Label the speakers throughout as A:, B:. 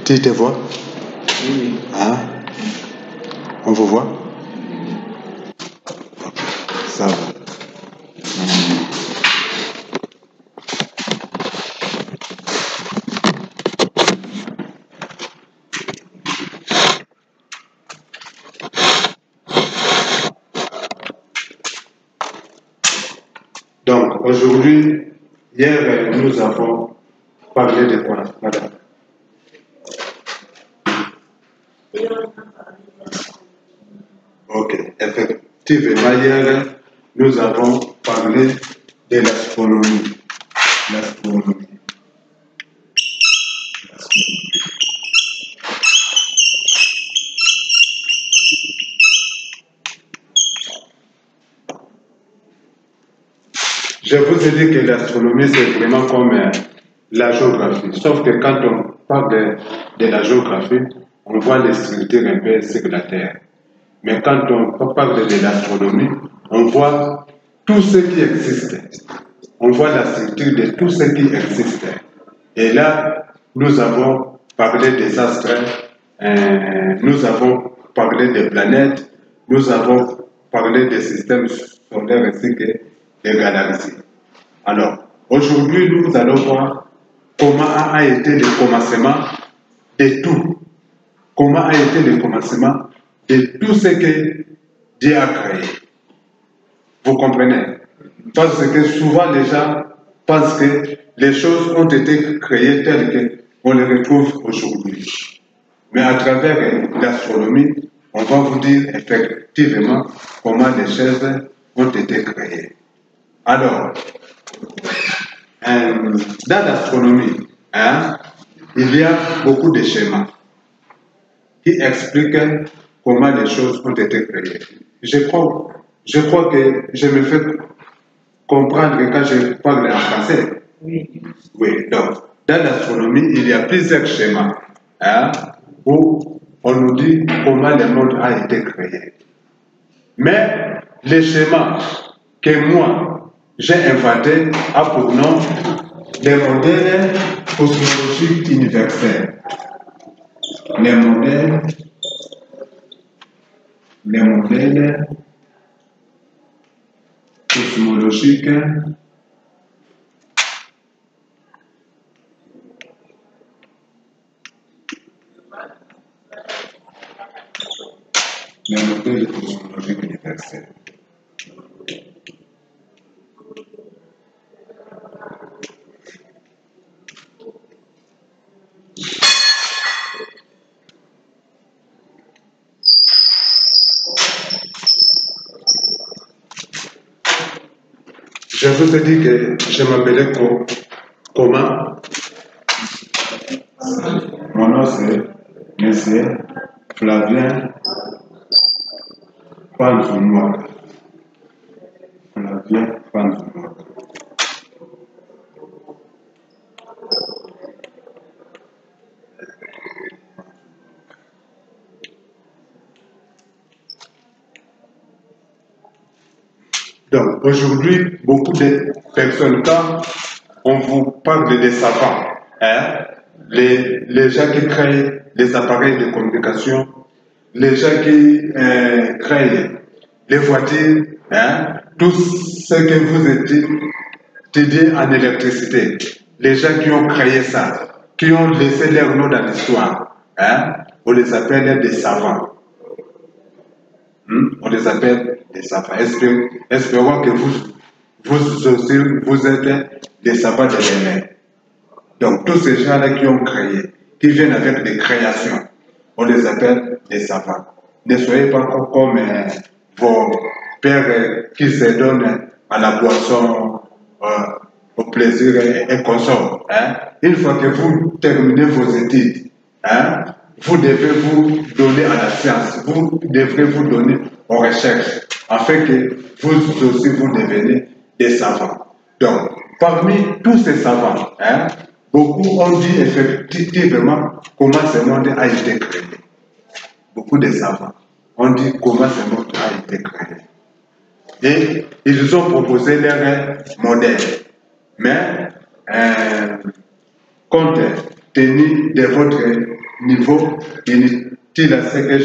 A: Tu te vois?
B: Oui.
A: Hein? On vous voit? Ça va. Donc, aujourd'hui, hier, nous avons parlé de quoi, madame? Ok, effectivement, hier, nous avons parlé de l'astronomie. L'astronomie. Je vous ai dit que l'astronomie, c'est vraiment comme la géographie. Sauf que quand on parle de la géographie, on voit les structures un peu sur la Terre. Mais quand on parle de l'astronomie, on voit tout ce qui existe. On voit la structure de tout ce qui existe. Et là, nous avons parlé des astres, nous avons parlé des planètes, nous avons parlé des systèmes solaires ainsi que des galaxies. Alors, aujourd'hui, nous allons voir comment a été le commencement de tout. Comment a été le commencement de tout ce que Dieu a créé. Vous comprenez? Parce que souvent les gens pensent que les choses ont été créées telles qu'on les retrouve aujourd'hui. Mais à travers l'astronomie, on va vous dire effectivement comment les choses ont été créées. Alors, dans l'astronomie, il y a beaucoup de schémas qui expliquent comment les choses ont été créées. Je crois que je me fais comprendre quand je parle en français.
B: Oui.
A: Oui, donc, dans l'astronomie, il y a plusieurs schémas où on nous dit comment le monde a été créé. Mais le schéma que moi, j'ai inventé a pour nom les modèles cosmologiques universels. Les modèles cosmologiques universels. Je vous ai dit que je m'appelais comment? Mon nom c'est M. Flavien Panzoumoua. Flavien Panzoumoua. Donc, aujourd'hui, beaucoup de personnes, quand on vous parle des savants, les gens qui créent les appareils de communication, les gens qui créent les voitures, tout ce que vous étudiez en électricité, les gens qui ont créé ça, qui ont laissé leur nom dans l'histoire, on les appelle des savants. On les appelle des savants. Espérons que vous aussi, vous êtes des savants de l'année. Donc, tous ces gens-là qui ont créé, qui viennent avec des créations, on les appelle des savants. Ne soyez pas comme vos pères qui se donnent à la boisson, au plaisir et consomment. Une fois que vous terminez vos études, vous devez vous donner à la science, vous devrez vous donner aux recherches, afin que vous aussi vous deveniez des savants. Donc, parmi tous ces savants, beaucoup ont dit effectivement comment ce monde a été créé. Beaucoup de savants ont dit comment ce monde a été créé. Et ils ont proposé leur modèle. Mais, compte tenu de votre niveau, inutile à ce que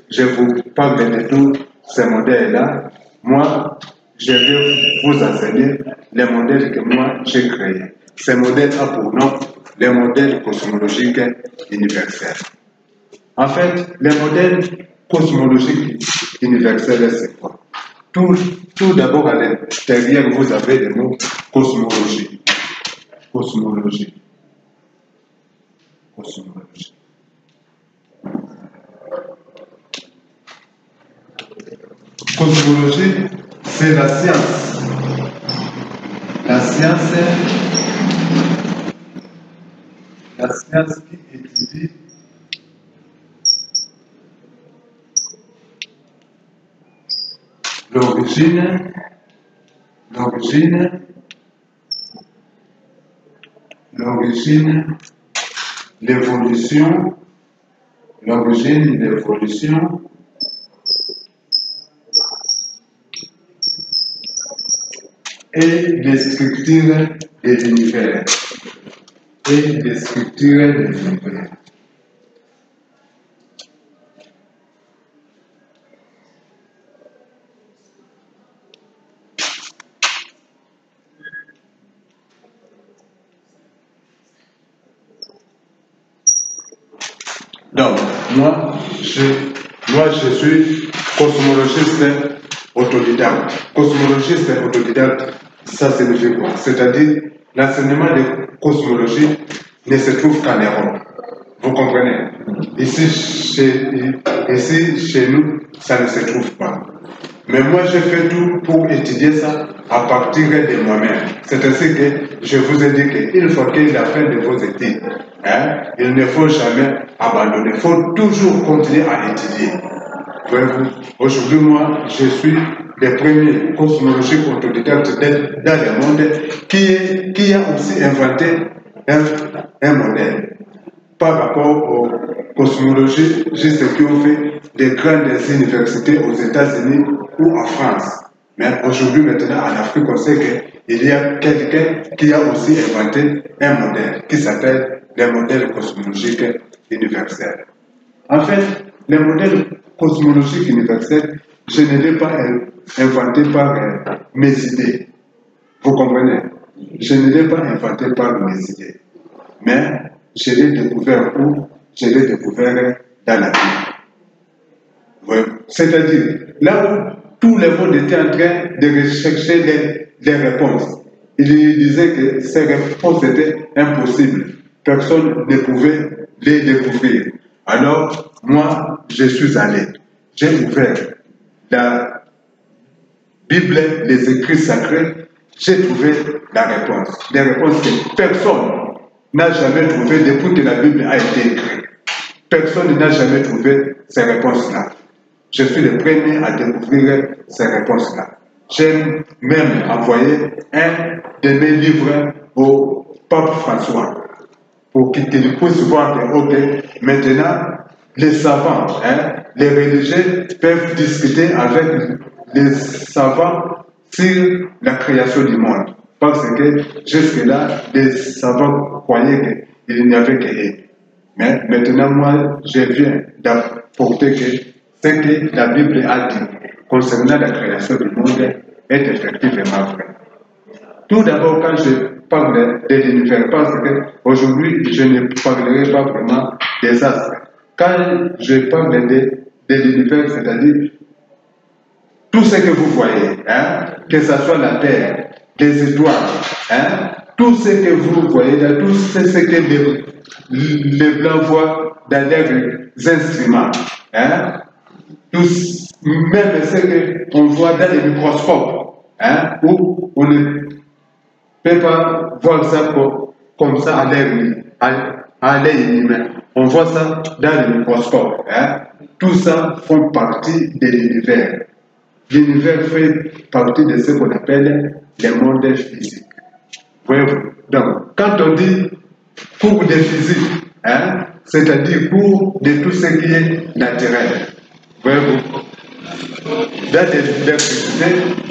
A: je vous parle de tous ces modèles-là. Moi, je vais vous enseigner les modèles que moi j'ai créés. Ces modèles ont pour nom les modèles cosmologiques universels. En fait, les modèles cosmologiques universels, c'est quoi? Tout d'abord, à l'intérieur, vous avez le mot cosmologie. Cosmologie. Cosmologie. Cosmologie, c'est la science. La science qui étudie l'origine, l'évolution, et les structures de l'univers. Donc, moi, je suis cosmologiste autodidacte. Cosmologiste autodidacte, ça signifie quoi? C'est-à-dire, l'enseignement de cosmologie ne se trouve qu'en Europe. Vous comprenez? Ici, chez nous, ça ne se trouve pas. Mais moi, je fais tout pour étudier ça à partir de moi-même. C'est ainsi que je vous ai dit qu'une fois qu'il a fait de vos études, il ne faut jamais abandonner. Il faut toujours continuer à étudier. Aujourd'hui, moi, je suis le premier cosmologique autodidacte dans le monde qui a aussi inventé un modèle par rapport aux cosmologies juste qui ont fait des grandes universités aux États-Unis ou en France. Mais aujourd'hui, maintenant, en Afrique, on sait qu'il y a quelqu'un qui a aussi inventé un modèle qui s'appelle le modèle cosmologique universel. En fait, le modèle cosmologique universel, je ne l'ai pas inventé par mes idées. Vous comprenez? Je ne l'ai pas inventé par mes idées. Mais je l'ai découvert où? Je l'ai découvert dans la Bible. C'est-à-dire, là où tout le monde était en train de rechercher les réponses, il disait que ces réponses étaient impossibles. Personne ne pouvait les découvrir. Alors, moi, je suis allé. J'ai ouvert la Bible, les écrits sacrés, j'ai trouvé la réponse. Des réponses que personne n'a jamais trouvées depuis que la Bible a été écrite. Personne n'a jamais trouvé ces réponses-là. Je suis le premier à découvrir ces réponses-là. J'ai même envoyé un de mes livres au pape François pour qu'il puisse voir que, ok, maintenant, les savants, les religieux peuvent discuter avec les savants sur la création du monde. Parce que jusque-là, les savants croyaient qu'il n'y avait que eux. Mais maintenant, moi, je viens d'apporter que ce que la Bible a dit concernant la création du monde est effectivement vrai. Tout d'abord, quand je parle de l'univers, parce qu'aujourd'hui, je ne parlerai pas vraiment des astres. Quand je parle de l'univers, c'est-à-dire tout ce que vous voyez, que ce soit la Terre, les étoiles, tout ce que vous voyez là, tout ce que les Blancs voient dans leurs instruments, même ce qu'on voit dans les microscopes, où on ne peut pas voir ça comme ça à l'œil humain. On voit ça dans le microscope. Tout ça fait partie de l'univers. L'univers fait partie de ce qu'on appelle le monde physique. Voyez-vous? Donc, quand on dit cours de physique, c'est-à-dire cours de tout ce qui est naturel. Voyez-vous? Dans l'université,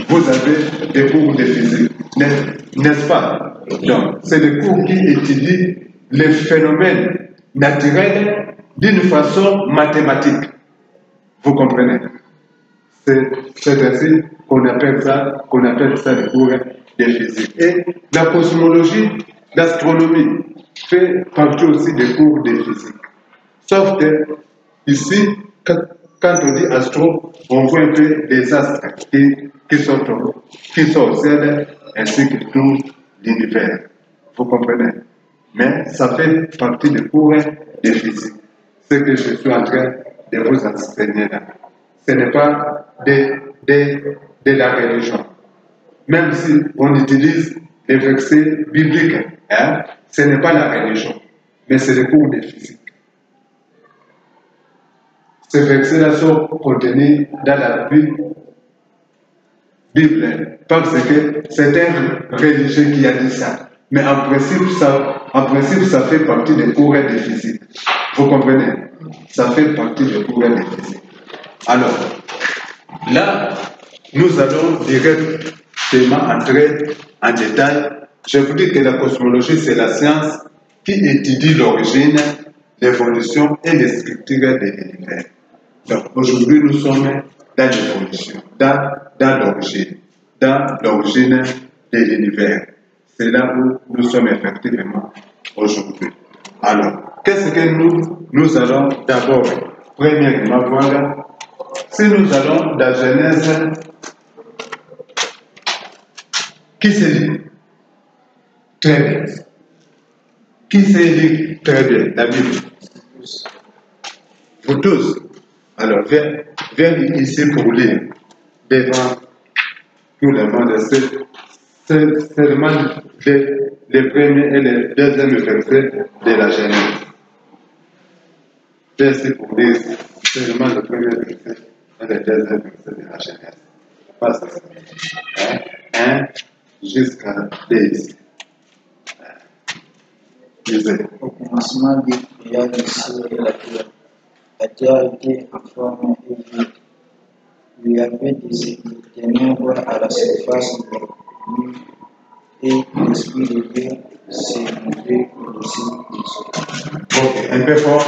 A: vous avez des cours de physique, n'est-ce pas? Donc, c'est des cours qui étudient les phénomènes naturels d'une façon mathématique. Vous comprenez? C'est ainsi qu'on appelle ça le cours de physique. Et la cosmologie, l'astronomie fait partie aussi des cours de physique. Sauf que ici, quand on dit astro, on voit un peu des astres qui sont au ciel ainsi que tout l'univers. Vous comprenez? Mais ça fait partie des cours de physique. Ce que je suis en train de vous enseigner là. Ce n'est pas de la religion. Même si on utilise les versets bibliques, hein, ce n'est pas la religion, mais c'est le cours de physique. Ces versets-là sont contenus dans la Bible, parce que c'est un religieux qui a dit ça. Mais en principe, ça fait partie des cours de physique. Vous comprenez? Ça fait partie des cours de physique. Alors, là, nous allons directement entrer en détail. Je vous dis que la cosmologie, c'est la science qui étudie l'origine, l'évolution et les structures de l'univers. Donc, aujourd'hui, nous sommes dans l'évolution, dans l'origine de l'univers. C'est là où nous sommes effectivement aujourd'hui. Alors, qu'est-ce que nous allons d'abord, premièrement, voir? Si nous allons dans Genèse, qui se lit très bien? Qui se lit très bien la Bible? Vous tous. Alors, viens ici pour lire devant tout le monde. C'est seulement les premiers et les deuxièmes versets de la Genèse. Viens ici pour lire seulement le premier verset et le deuxième verset de la Genèse. Pas ça. 1 jusqu'à 10.
B: Au commencement, Dieu créa les cieux et la terre. La terre était informe et vide. Il y avait des ténèbres à la surface de la nuit, et l'Esprit de Dieu s'est mouvait au-dessus des eaux.
A: Ok, un peu fort.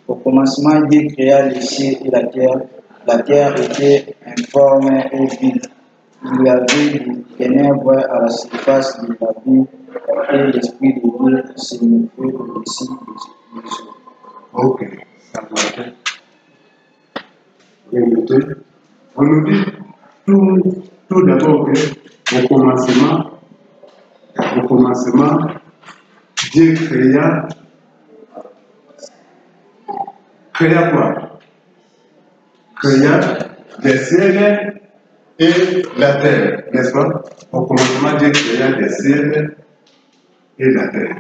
B: Au commencement, Dieu créa les cieux et la terre. La terre était informe et vide. Il y avait des ténèbres à la surface de la nuit, et l'Esprit de Dieu s'est mouvait au-dessus des eaux.
A: Ok, ça marche. On nous dit tout d'abord qu'au commencement, Dieu créa quoi? Créa les ciels et la terre, n'est-ce pas? Au commencement, Dieu créa les ciels et la terre.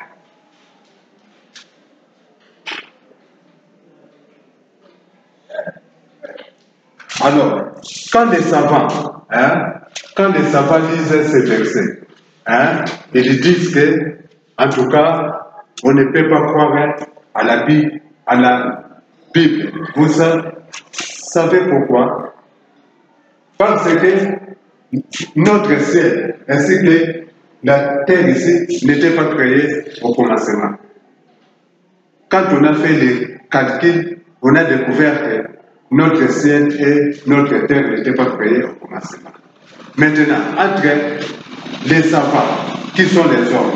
A: Alors, quand les savants lisent ces versets, ils disent que, en tout cas, on ne peut pas croire à la Bible. Vous savez pourquoi? Parce que notre ciel, ainsi que la terre ici, n'était pas créée au commencement. Quand on a fait les calculs, on a découvert que notre ciel et notre terre n'étaient pas créés au commencement. Maintenant, entre les savants, qui sont les hommes,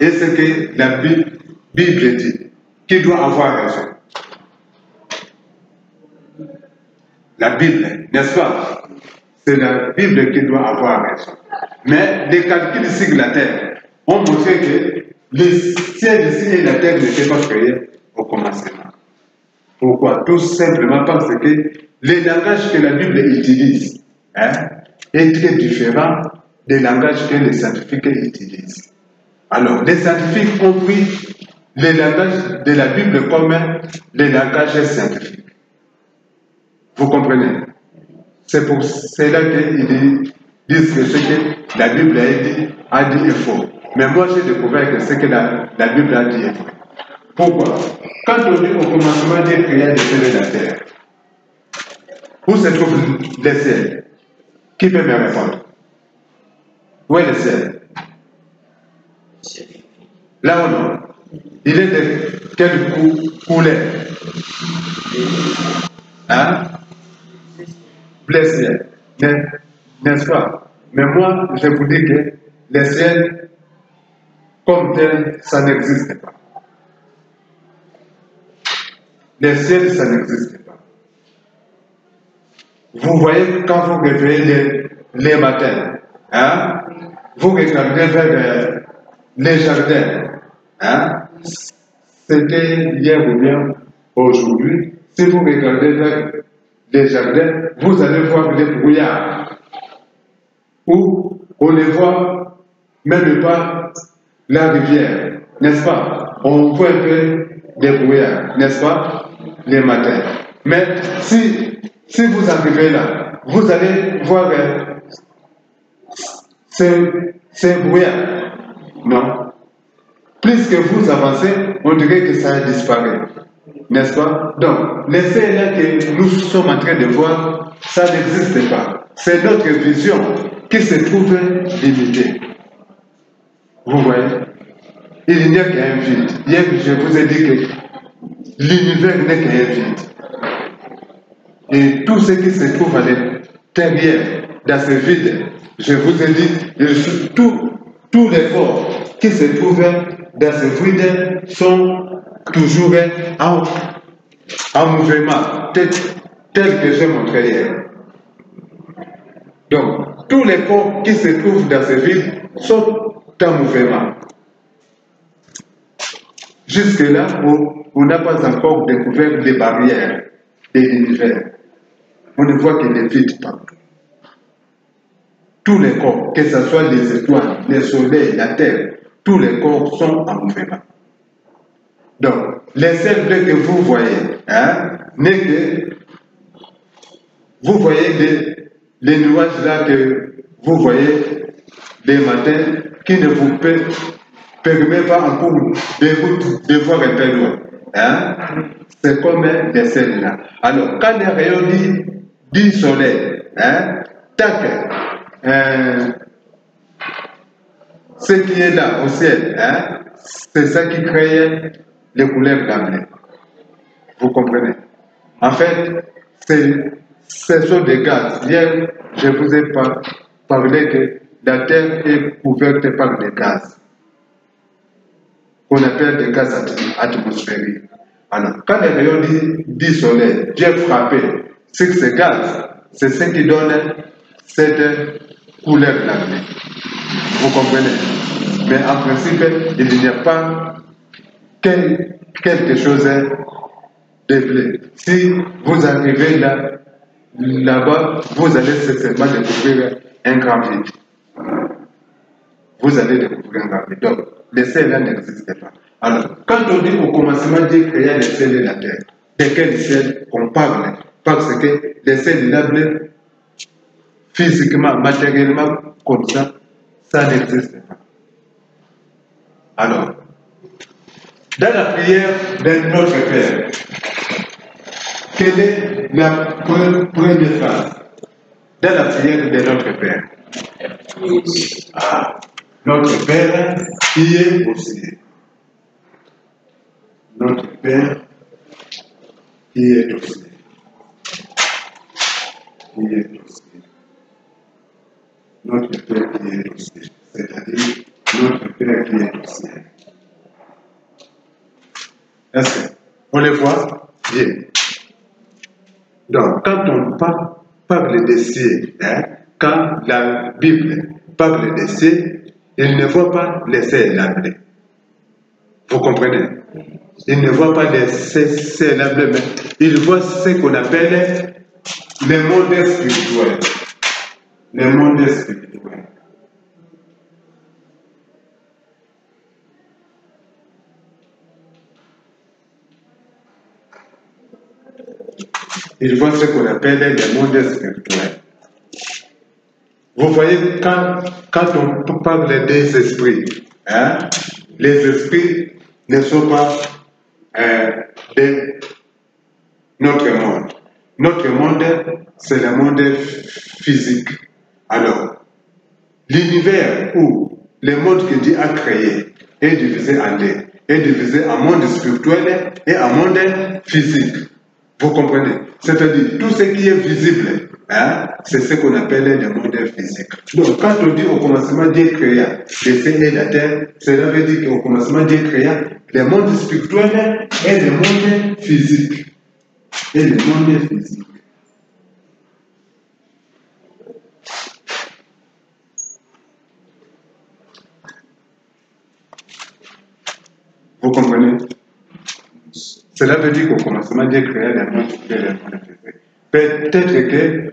A: et ce que la Bible dit, qui doit avoir raison? La Bible, n'est-ce pas? C'est la Bible qui doit avoir raison. Mais les calculs sur la terre ont montré que le ciel ici et la terre n'étaient pas créés au commencement. Pourquoi? Tout simplement parce que le langage que la Bible utilise est très différent des langages que les scientifiques utilisent. Alors, les scientifiques ont pris le langage de la Bible comme le langage scientifique. Vous comprenez? C'est pour cela qu'ils disent que ce que la Bible a dit est faux. Mais moi, j'ai découvert que ce que la Bible a dit est vrai. Pourquoi? Quand on dit au commencement, Dieu créa les cieux et la terre, où se trouve le ciel? Qui peut me répondre? Où est le ciel? Là ou non? Il est de quelle couleur? Hein? Bleu ciel, n'est-ce pas? Mais moi, je vous dis que le ciel, comme tel, ça n'existe pas. Le ciel, ça n'existe pas. Vous voyez, quand vous réveillez les matins, hein, vous regardez vers les jardins. Hein, c'était hier ou bien aujourd'hui. Si vous regardez vers les jardins, vous allez voir les brouillards. Où on ne voit même pas la rivière, n'est-ce pas? On voit un peu les brouillards, n'est-ce pas? Les matins. Mais si vous arrivez là, vous allez voir ces brouillards. Non. Plus que vous avancez, on dirait que ça a disparu. N'est-ce pas? Donc, l'essai là que nous sommes en train de voir, ça n'existe pas. C'est notre vision qui se trouve limitée. Vous voyez? Il n'y a qu'un vide. Hier, je vous ai dit que l'univers n'est qu'un vide. Et tout ce qui se trouve à l'intérieur, dans ce vide, je vous ai dit, tous les corps qui se trouvent dans ce vide sont toujours en mouvement, tel que j'ai montré hier. Donc, tous les corps qui se trouvent dans ce vide sont en mouvement. Jusque-là, on n'a pas encore découvert les barrières de l'univers. On ne voit que les vides partout. Tous les corps, que ce soit les étoiles, les soleils, la terre, tous les corps sont en mouvement. Donc, les seuls bleus que vous voyez, hein, n'est que vous voyez les nuages là que vous voyez les matins qui ne vous permet pas encore de voir un peu loin. Hein? C'est comme les sels là. Alors, quand les rayons du soleil, hein, tac, ce qui est là au ciel, hein, c'est ça qui crée les couleurs d'emblée. Vous comprenez? En fait, ce sont des gaz. Hier, je vous ai parlé que la Terre est couverte par des gaz, qu'on appelle des gaz atmosphériques. Alors, quand les rayons du soleil viennent frapper sur ces gaz, c'est ce qui donne cette couleur d'emblée. Vous comprenez? Mais en principe, il n'y a pas quelque chose de bleu. Si vous arrivez là-bas, vous allez certainement découvrir un grand vide. Vous allez découvrir un grand vide. Donc, le ciel là n'existe pas. Alors, quand on dit au commencement, Dieu créa le ciel et la terre, de quel ciel on parle? Parce que le ciel et la bleu, physiquement, matériellement, comme ça n'existe pas. Alors, dans la prière de notre Père, quelle est la première phrase dans la prière de notre Père? Ah, notre Père qui est au ciel. Notre Père qui est au ciel. Qui est au ciel. Notre Père qui est au ciel. C'est-à-dire notre Père qui est au ciel. Est-ce qu'on le voit bien? Donc, quand on parle de ciel, hein, quand la Bible parle de ciel, il ne voit pas le ciel bleu. Vous comprenez? Il ne voit pas le ciel bleu, mais il voit ce qu'on appelle le monde spirituel. Le monde spirituel. Il voit ce qu'on appelle le monde spirituel. Vous voyez, quand on parle des esprits, hein, les esprits ne sont pas de notre monde. Notre monde, c'est le monde physique. Alors, l'univers ou le monde que Dieu a créé est divisé en deux. est divisé en monde spirituel et en monde physique. Vous comprenez? C'est-à-dire, tout ce qui est visible, hein, c'est ce qu'on appelle le monde physique. Donc, quand on dit au commencement Dieu créa les cieux et la terre, cela veut dire qu'au commencement Dieu créa le monde spirituel et le monde physique. Et le monde physique. Vous comprenez? Cela veut dire qu'au commencement, Dieu créa le monde et le monde physique. Peut-être que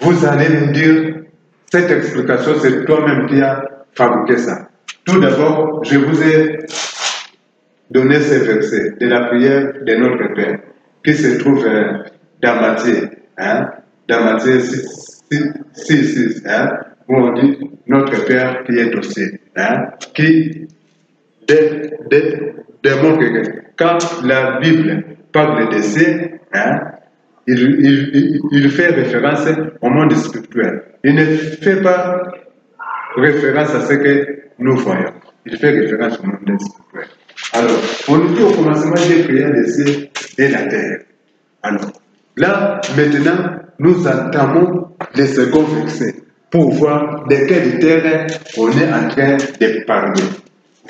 A: vous allez me dire, cette explication, c'est toi-même qui as fabriqué ça. Tout d'abord, je vous ai donné ces versets de la prière de notre Père, qui se trouve dans Matthieu, hein, dans Matthieu 6, hein, où on dit notre Père qui est au ciel, hein, qui démontre que quand la Bible parle des cieux, hein, il fait référence au monde spirituel. Il ne fait pas référence à ce que nous voyons. Il fait référence au monde spirituel. Alors, on nous dit au commencement, Dieu créa les cieux et la terre. Alors, là, maintenant, nous entamons le second verset pour voir de quelle terre on est en train de parler.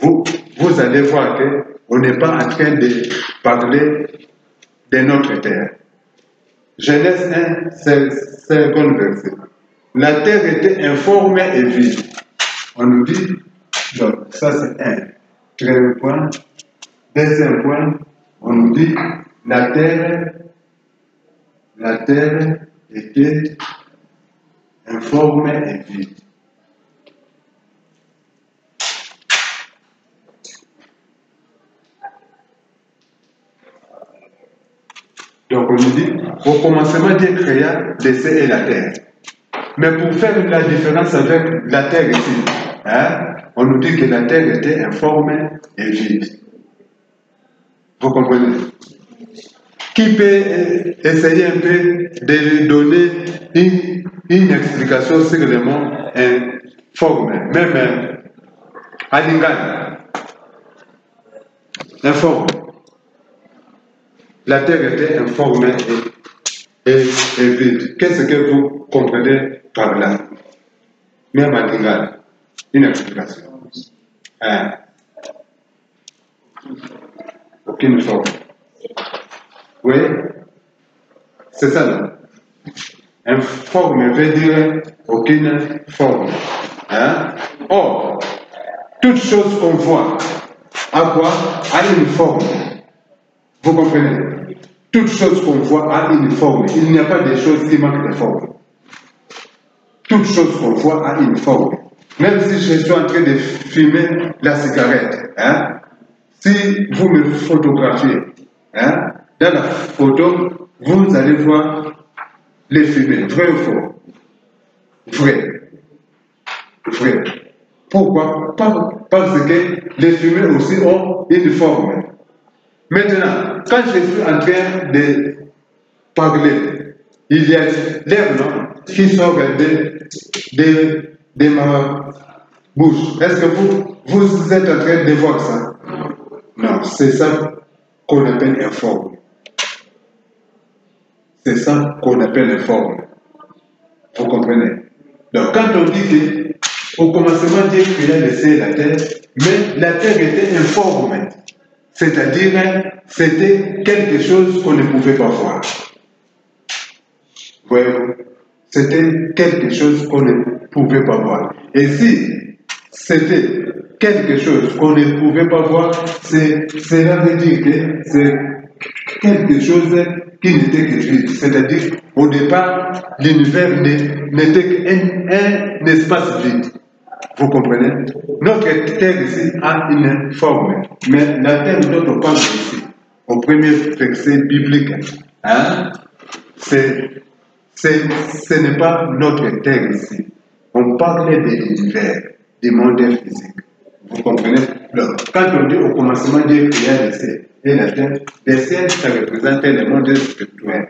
A: Vous allez voir qu'on n'est pas en train de parler de notre terre. Genèse 1, second verset. La terre était informe et vide. On nous dit, donc ça c'est un. Premier point. Deuxième point, on nous dit, la terre était informe et vide. Donc on nous dit, au commencement, Dieu créa les cieux et la terre. Mais pour faire la différence avec la terre ici, hein, on nous dit que la terre était informe et vide. Vous comprenez? Qui peut essayer un peu de donner une explication sur le mot informe, même à Lingala? Informe. La terre était informe et vide. Qu'est-ce que vous comprenez par là? Même à Lingala, une explication. Hein? Aucune forme. Oui? C'est ça, non? Informe veut dire aucune forme. Hein? Or, toute chose qu'on voit, à quoi? A une forme. Vous comprenez? Toute chose qu'on voit a une forme. Il n'y a pas de choses qui manquent de forme. Toute chose qu'on voit a une forme. Même si je suis en train de fumer la cigarette, hein? Si vous me photographiez, hein, dans la photo, vous allez voir les fumées. Vrai ou faux? Vrai. Vrai. Pourquoi? Parce que les fumées aussi ont une forme. Maintenant, quand je suis en train de parler, il y a l'air qui sort de ma bouche. Est-ce que vous êtes en train de voir ça? Non, c'est ça qu'on appelle informe. C'est ça qu'on appelle informe. Vous comprenez? Donc, quand on dit qu'au commencement, Dieu créa les cieux et la terre, mais la terre était informe. C'est-à-dire, c'était quelque chose qu'on ne pouvait pas voir. Voyez-vous? C'était quelque chose qu'on ne pouvait pas voir. Et si c'était quelque chose qu'on ne pouvait pas voir, cela veut dire que c'est quelque chose qui n'était que vide. C'est-à-dire, au départ, l'univers n'était qu'un espace vide. Vous comprenez? Notre terre ici a une forme, mais la terre dont on parle ici, au premier verset biblique, hein, ce n'est pas notre terre ici. On parle de l'univers, du monde physique. Vous comprenez? Donc, quand on dit au commencement, Dieu créa les cieux et la terre, les cieux, ça représente le monde spirituel.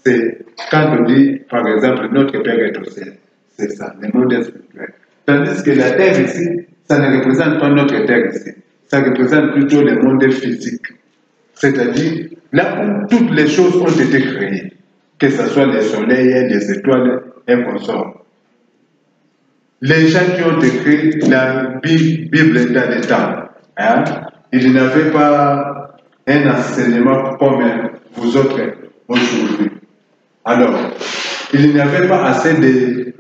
A: C'est quand on dit, par exemple, notre Père est au ciel. C'est ça, le monde spirituel. Tandis que la terre ici, ça ne représente pas notre terre ici. ça représente plutôt le monde physique. C'est-à-dire là où toutes les choses ont été créées, que ce soit le soleil, les étoiles et consorts. Les gens qui ont écrit la Bible dans le temps, hein, ils n'avaient pas un enseignement comme vous autres aujourd'hui. Alors, il n'y avait pas assez de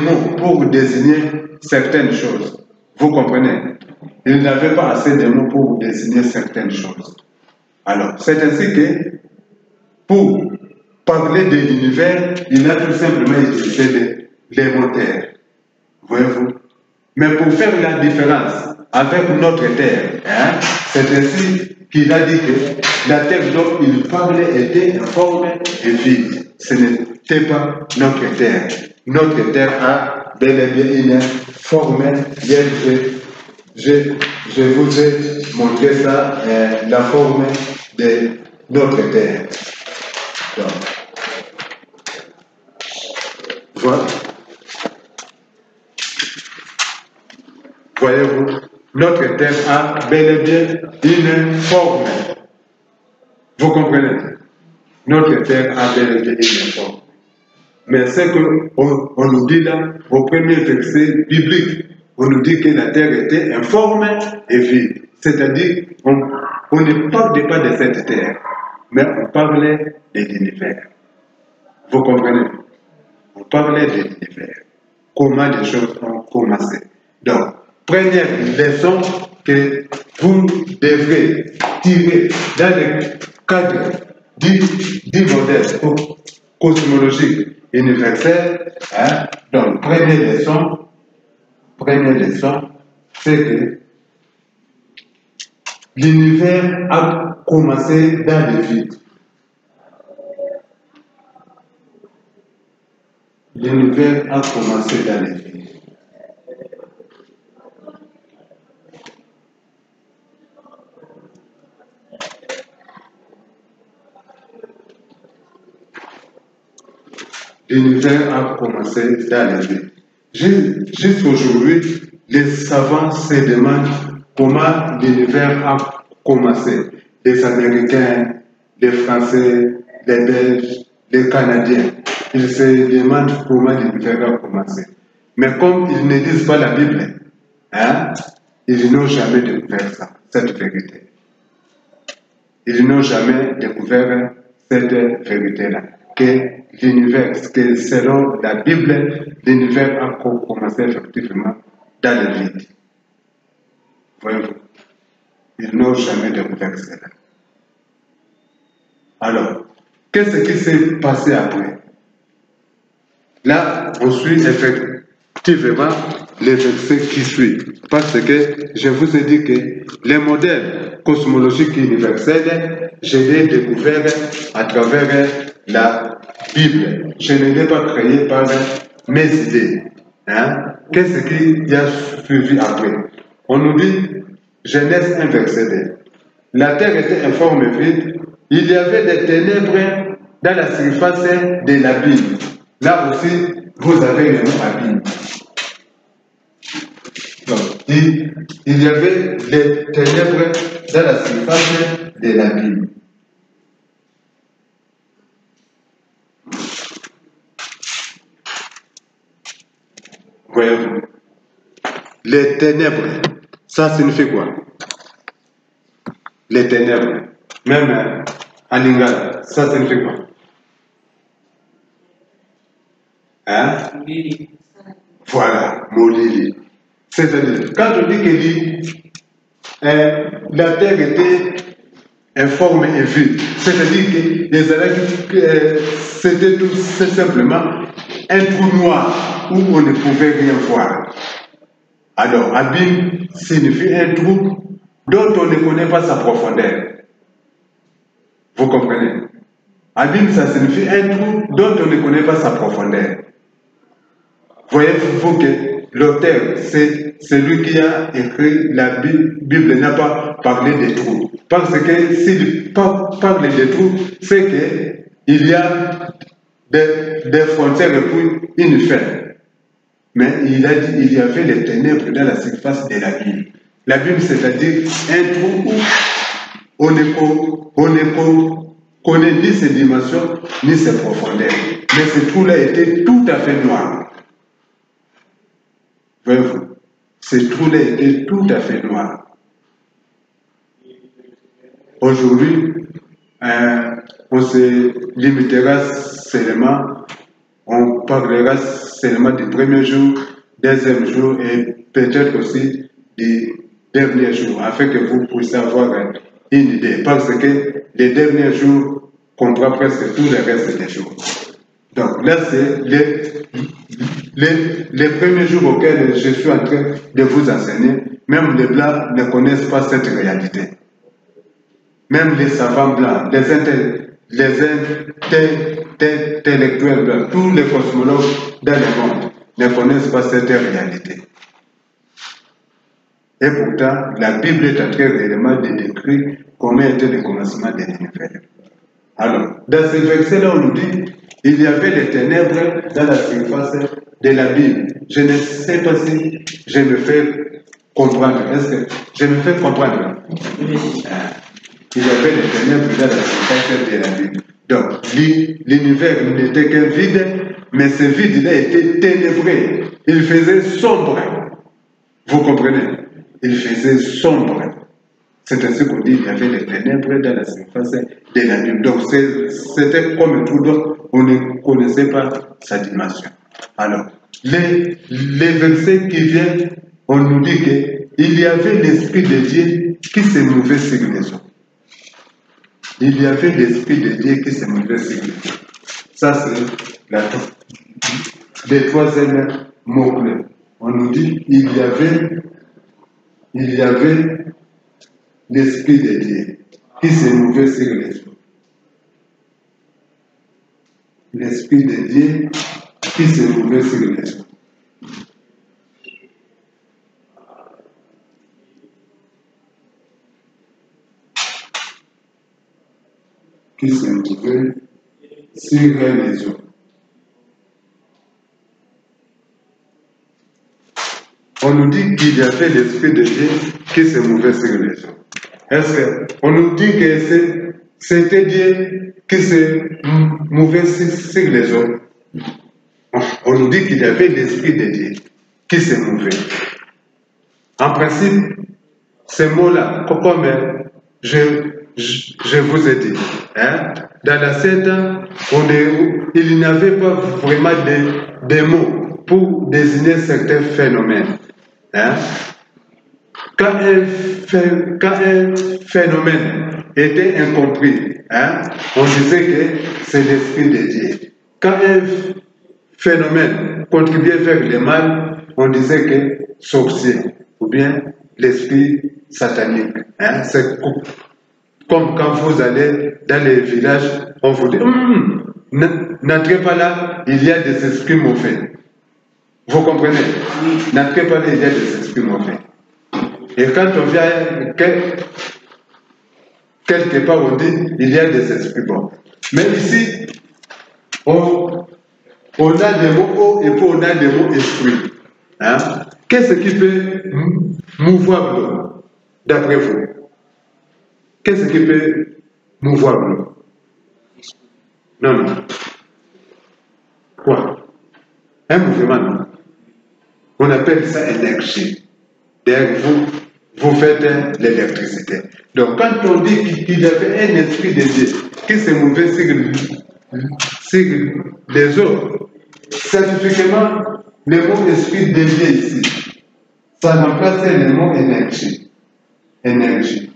A: mots pour désigner certaines choses. Vous comprenez? Il n'y avait pas assez de mots pour désigner certaines choses. Alors, c'est ainsi que, pour parler de l'univers, il a tout simplement utilisé les moteurs. Voyez-vous? Mais pour faire la différence avec notre terre, hein, c'est ainsi qu'il a dit que la terre dont il parlait était informe et vide. Ce n'était pas notre terre. Notre terre a bel et bien une forme. Je vous ai montré ça, la forme de notre terre. Donc, voilà. Voyez-vous, notre terre a bel et bien une forme. Vous comprenez? Notre terre a bel et bien une forme. Mais c'est qu'on nous dit là, au premier verset biblique, on nous dit que la terre était informe et vide. C'est-à-dire, on ne parle pas de cette terre, mais on parlait de l'univers. Vous comprenez? On parlait de l'univers. Comment les choses ont commencé. Donc, première leçon que vous devrez tirer dans le cadre du modèle cosmologique universel. Hein? Donc, première leçon, c'est que l'univers a commencé dans le vide. L'univers a commencé dans le vide. L'univers a commencé dans le vide. Jusqu'aujourd'hui, les savants se demandent comment l'univers a commencé. Les Américains, les Français, les Belges, les Canadiens, ils se demandent comment l'univers a commencé. Mais comme ils ne disent pas la Bible, hein, ils n'ont jamais découvert ça, cette vérité. Ils n'ont jamais découvert cette vérité-là. Que l'univers, que selon la Bible, l'univers a commencé effectivement dans le vide. Voyez-vous? Ils n'ont jamais découvert cela. Alors, qu'est-ce qui s'est passé après? Là, on suit effectivement les versets qui suivent. Parce que je vous ai dit que les modèles cosmologiques universels, je les ai découverts à travers la Bible. Je ne l'ai pas créé par mes idées. Hein? Qu'est-ce qui a suivi après? On nous dit, Genèse 1, verset 2. La terre était informe et vide. Il y avait des ténèbres dans la surface de l'abîme. Là aussi, vous avez le mot abîme. Donc, il y avait des ténèbres dans la surface de l'abîme. Voyez-vous, les ténèbres, ça signifie quoi? Les ténèbres, même en lingala, ça signifie quoi? Hein? Voilà, molili. C'est-à-dire, quand on dit que la terre était informe et vide, c'est-à-dire que les Arabies, c'était tout simplement un trou noir où on ne pouvait rien voir. Alors, abîme signifie un trou dont on ne connaît pas sa profondeur. Vous comprenez? Abîme, ça signifie un trou dont on ne connaît pas sa profondeur. Voyez-vous que l'auteur, c'est celui qui a écrit la Bible, n'a pas parlé des trous. Parce que s'il parle des trous, c'est qu'il y a des frontières et puis une fin. Mais il a dit qu'il y avait les ténèbres dans la surface de l'abîme. L'abîme, c'est-à-dire un trou où on ne connaît ni ses dimensions, ni ses profondeurs. Mais ce trou-là était tout à fait noir. Voyez-vous, ce trou-là était tout à fait noir. Aujourd'hui, on se limitera seulement, on parlera seulement du premier jour, deuxième jour et peut-être aussi du dernier jour, afin que vous puissiez avoir une idée. Parce que les derniers jours comprend presque tout le reste des jours. Donc là, c'est les premiers jours auxquels je suis en train de vous enseigner. Même les Blancs ne connaissent pas cette réalité. Même les savants blancs, les intellectuels blancs, tous les cosmologues dans le monde ne connaissent pas cette réalité. Et pourtant, la Bible est en train réellement de décrire comment était le commencement de l'univers. Alors, dans ce verset-là, on nous dit, il y avait des ténèbres dans la surface de la Bible. Je ne sais pas si je me fais comprendre. Est-ce que je me fais comprendre? Il y avait des ténèbres dans la surface de la Bible. Donc, l'univers n'était qu'un vide, mais ce vide-là était ténébré. Il faisait sombre. Vous comprenez? Il faisait sombre. C'est ainsi qu'on dit qu'il y avait des ténèbres dans la surface de la Bible. Donc, c'était comme un trou d'eau, on ne connaissait pas sa dimension. Alors, les versets qui viennent, on nous dit qu'il y avait l'Esprit de Dieu qui se mouvait sur les eaux. Il y avait l'Esprit de Dieu qui se mouvait sur les eaux. Ça, c'est le troisième mot-clé. On nous dit qu'il y avait l'Esprit de Dieu qui se mouvait sur les eaux. L'Esprit de Dieu qui se mouvait sur les eaux. Qui se mouvait sur les eaux. On nous dit qu'il y avait l'Esprit de Dieu qui se mouvait sur les eaux. Est-ce qu'on nous dit que c'était Dieu qui se mouvait sur les eaux? On nous dit qu'il y avait l'Esprit de Dieu qui se mouvait. En principe, ces mots-là, comme je vous ai dit, hein, dans la scène, il n'y avait pas vraiment des mots pour désigner certains phénomènes. Hein. Quand un phénomène était incompris, hein, on disait que c'est l'Esprit de Dieu. Quand un phénomène contribuait vers le mal, on disait que sorcier, ou bien l'esprit satanique. Hein. C'est comme quand vous allez dans les villages, on vous dit n'entrez pas là, il y a des esprits mauvais. Vous comprenez? N'entrez pas là, il y a des esprits mauvais. Et quand on vient quelque part, on dit il y a des esprits bons. Mais ici, on a des mots eau et puis on a des mots esprit. Hein? Qu'est-ce qui peut mouvoir l'eau, d'après vous? Qu'est-ce qui peut mouvoir l'eau? Non. Quoi? Un mouvement, non. On appelle ça énergie. D'ailleurs, vous faites l'électricité. Donc, quand on dit qu'il y avait un esprit de Dieu qui se mouvait sur les eaux, scientifiquement, le mot esprit de Dieu ici, ça remplace le mot énergie. Énergie.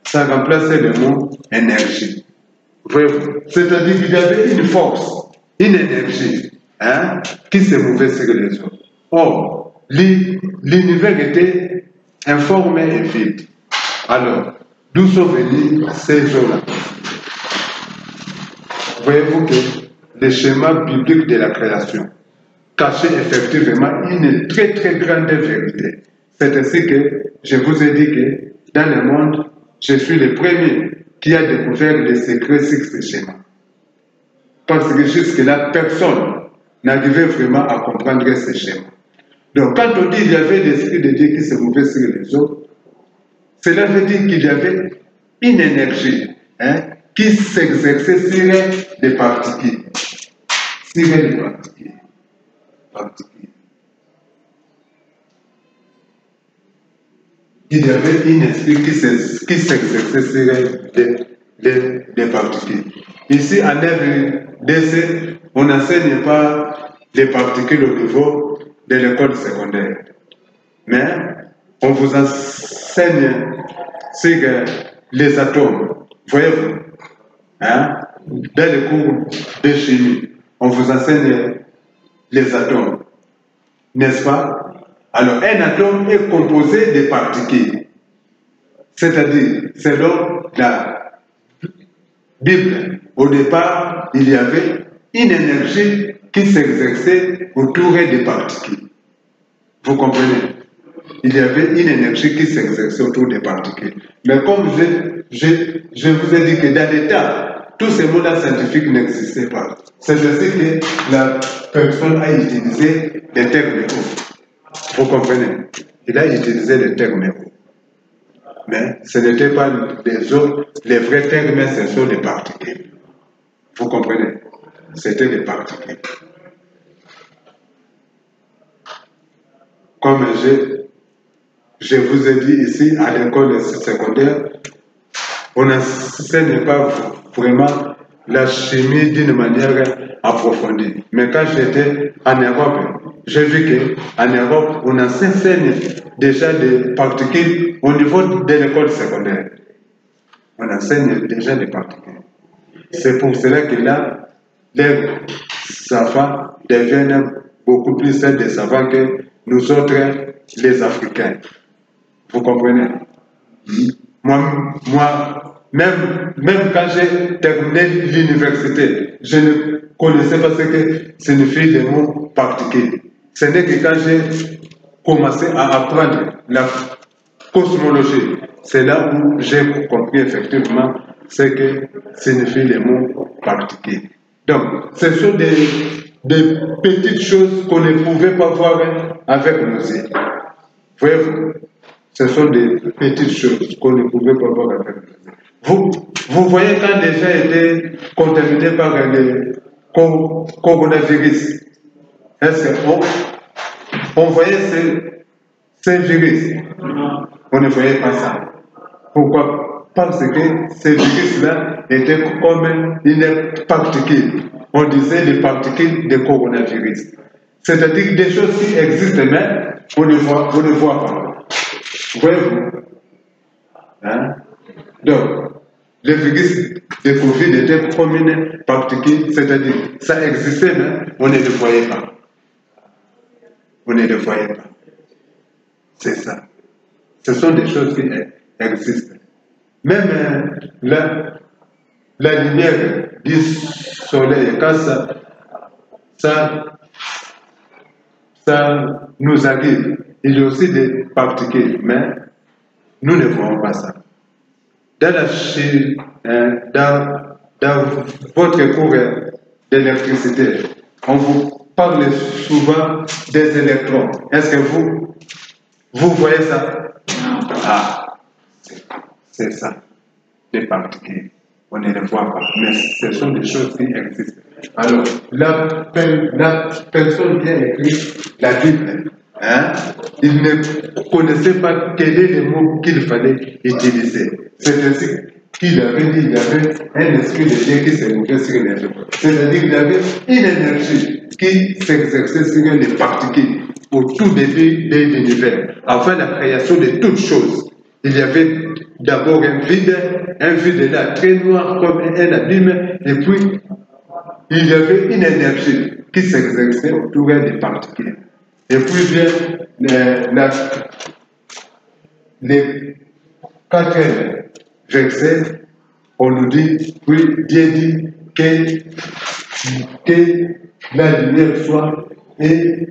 A: Ça remplaçait le mot énergie. C'est-à-dire qu'il y avait une force, une énergie, hein, qui se mouvait sur les eaux. Or, l'univers était informe et vide. Alors, d'où sont venues ces eaux-là? Voyez-vous que le schéma biblique de la création cachait effectivement une très très grande vérité. C'est ainsi que je vous ai dit que dans le monde, je suis le premier qui a découvert les secrets sur ce schéma. Parce que jusque-là, personne n'arrivaient vraiment à comprendre ces schémas. Donc, quand on dit qu'il y avait l'Esprit de Dieu qui se mouvait sur les eaux, cela veut dire qu'il y avait une énergie qui s'exerçait sur des particules. Sur les particules. Il y avait une esprit qui s'exerçait sur des particules. Ici, en RDC, on n'enseigne pas les particules au niveau de l'école secondaire. Mais on vous enseigne sur les atomes. Voyez-vous, dans les cours de chimie, on vous enseigne les atomes. N'est-ce pas? Alors, un atome est composé de particules. C'est-à-dire, selon la Bible, au départ, il y avait une énergie qui s'exerçait autour des particules. Vous comprenez? Il y avait une énergie qui s'exerçait autour des particules. Mais comme je vous ai dit que dans l'état, tous ces mots-là scientifiques n'existaient pas. C'est ainsi que la personne a utilisé les termes hauts. Vous comprenez? Il a utilisé les termes hauts. Mais ce n'était pas les autres, les vrais termes, ce sont les particules. Vous comprenez? C'était les particules. Comme je vous ai dit ici, à l'école secondaire, on n'enseigne pas vraiment la chimie d'une manière approfondie. Mais quand j'étais en Europe, j'ai vu qu'en Europe, on enseigne déjà des particules au niveau de l'école secondaire. On enseigne déjà des particules. C'est pour cela que là, les savants deviennent beaucoup plus des savants que nous autres, les Africains. Vous comprenez? Moi, même quand j'ai terminé l'université, je ne connaissais pas ce que signifient les mots particules. Ce n'est que quand j'ai commencé à apprendre la cosmologie, c'est là où j'ai compris effectivement ce que signifient les mots particules. Donc, ce sont des petites choses qu'on ne pouvait pas voir avec nos yeux. Voyez-vous? Ce sont des petites choses qu'on ne pouvait pas voir avec nos yeux. Vous voyez quand les gens étaient contaminés par le coronavirus, est-ce qu'on voyait ces virus? On ne voyait pas ça. Pourquoi? Parce que ces virus-là étaient comme une particule. On disait les particules de coronavirus. C'est-à-dire des choses qui existent, mais on ne voit pas. Voyez-vous? Donc, le virus de Covid était comme une particule, c'est-à-dire ça existait, mais on ne le voyait pas. On ne le voyait pas. C'est ça. Ce sont des choses qui existent. Même la lumière du soleil, quand ça nous arrive, il y a aussi des particules, mais nous ne voyons pas ça. Dans votre cours d'électricité, on vous parle souvent des électrons. Est-ce que vous voyez ça? Ah, c'est ça, les particules. On ne les voit pas, mais ce sont des choses qui existent. Alors, la personne qui a écrit la Bible, il ne connaissait pas quel est le mot qu'il fallait utiliser. C'est ainsi qu'il avait dit qu'il y avait un esprit de Dieu qui se mouvait sur les eaux. C'est-à-dire qu'il y avait une énergie qui s'exerçait sur les particules au tout début de l'univers, avant la création de toutes choses. Il y avait d'abord un vide là très noir comme un abîme, et puis il y avait une énergie qui s'exerçait autour des particules. Et puis vient les quatrième verset, on nous dit, puis Dieu dit que la lumière soit et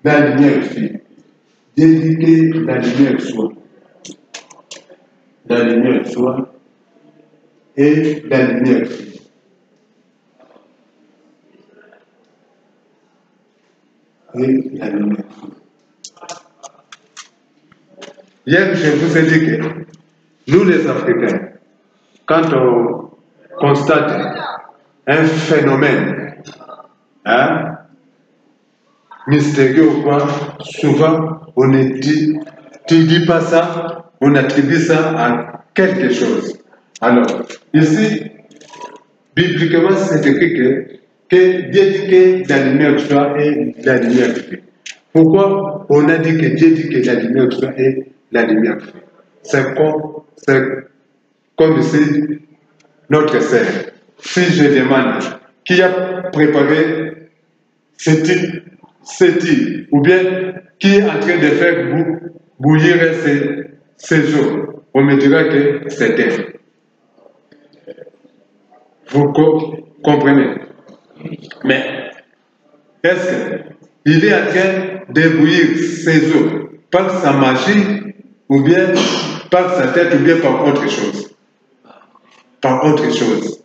A: la lumière fut. Dieu dit que la lumière soit. La lumière soit et la lumière fut. et la lumière. Hier, je vous ai dit que nous les Africains, quand on constate un phénomène mystérieux ou quoi, souvent on ne dit pas ça, on attribue ça à quelque chose. Alors, ici, bibliquement, c'est écrit que Dieu dit que la lumière soit et la lumière fait. Pourquoi on a dit que Dieu dit que la lumière soit et la lumière fait? C'est comme ici, notre sœur. Si je demande qui a préparé cette île, ou bien qui est en train de faire bouillir ces eaux, on me dira que c'est elle. Vous comprenez? Mais est-ce qu'il est en train de bouillir ces eaux par sa magie, ou bien par sa tête, ou bien par autre chose? Par autre chose.